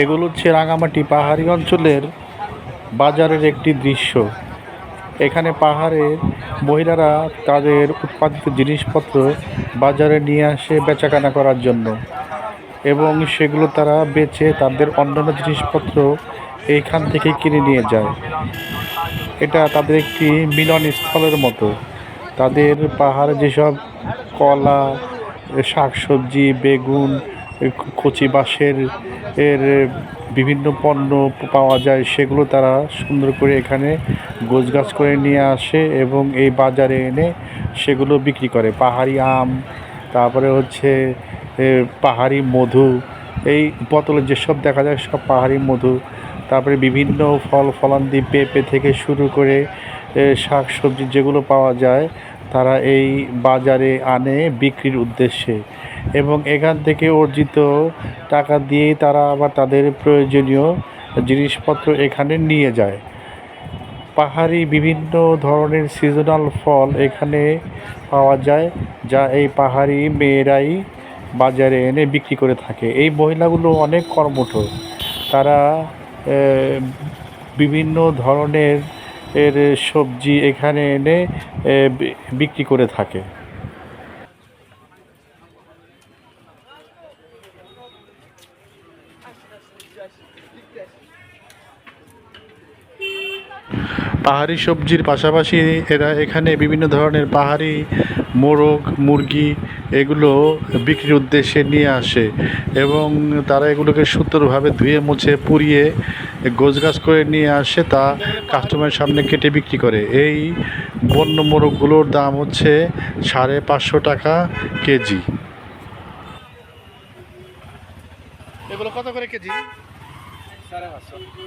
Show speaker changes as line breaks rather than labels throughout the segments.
এগুলো হচ্ছে রাঙামাটি পাহাড়ি অঞ্চলের বাজারের একটি দৃশ্য। এখানে পাহাড়ের মহিলারা তাদের উৎপাদিত জিনিসপত্র বাজারে নিয়ে আসে বেচাকেনা করার জন্য, এবং সেগুলো তারা বেচে তাদের অন্যান্য জিনিসপত্র এইখান থেকে কিনে নিয়ে যায়। এটা তাদের একটি মিলনস্থলের মতো। তাদের পাহাড়ে যেসব কলা, শাকসবজি, বেগুন, কচি বাঁশের এর বিভিন্ন পণ্য পাওয়া যায়, সেগুলো তারা সুন্দর করে এখানে গোছগাছ করে নিয়ে আসে এবং এই বাজারে এনে সেগুলো বিক্রি করে। পাহাড়ি আম, তারপরে হচ্ছে পাহাড়ি মধু, এই বোতলে যেসব দেখা যায় সব পাহাড়ি মধু। তারপরে বিভিন্ন ফল ফলান্তি, পেঁপে থেকে শুরু করে শাক সবজি যেগুলো পাওয়া যায় তারা এই বাজারে আনে বিক্রির উদ্দেশ্যে, এবং এখান থেকে অর্জিত টাকা দিয়েই তারা আবার তাদের প্রয়োজনীয় জিনিসপত্র এখানে নিয়ে যায়। পাহাড়ি বিভিন্ন ধরনের সিজনাল ফল এখানে পাওয়া যায়, যা এই পাহাড়ি মেয়েরাই বাজারে এনে বিক্রি করে থাকে। এই মহিলাগুলো অনেক কর্মঠ। তারা বিভিন্ন ধরনের সবজি এখানে এনে বিক্রি করে থাকে। পাহাড়ি সবজির পাশাপাশি এরা এখানে বিভিন্ন ধরনের পাহাড়ি মোরগ, মুরগি এগুলো বিক্রির উদ্দেশ্যে নিয়ে আসে, এবং তারা এগুলোকে সুন্দরভাবে ধুয়ে মুছে পুড়িয়ে গোছগাছ করে নিয়ে আসে, তা কাস্টমারের সামনে কেটে বিক্রি করে। এই বন্য মোরগগুলোর দাম হচ্ছে 550 টাকা কেজি। এগুলো কত করে কেজি? 550।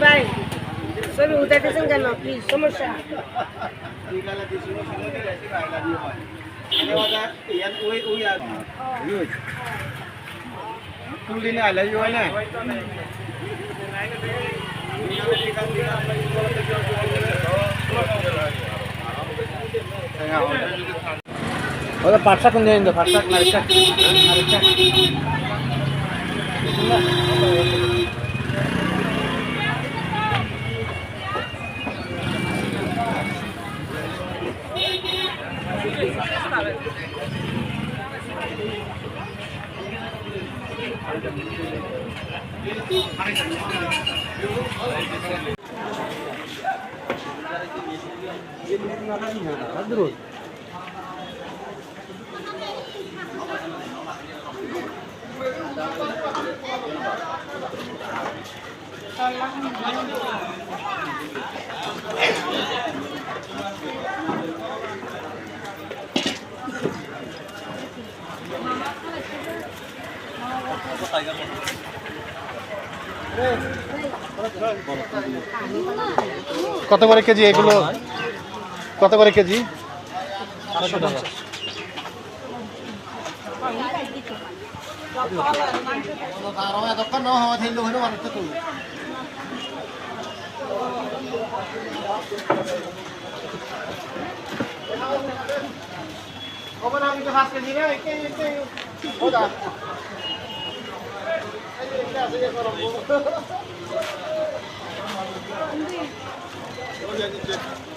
ভাই ছবি উঠাইতেছেন কেন? প্লিজ, সমস্যা
পাটশাক কোন দিন পাটশাক নারিশাক
কত করে কেজি এগুলো? কত করে কেজি?
500 টাকা।
কেজি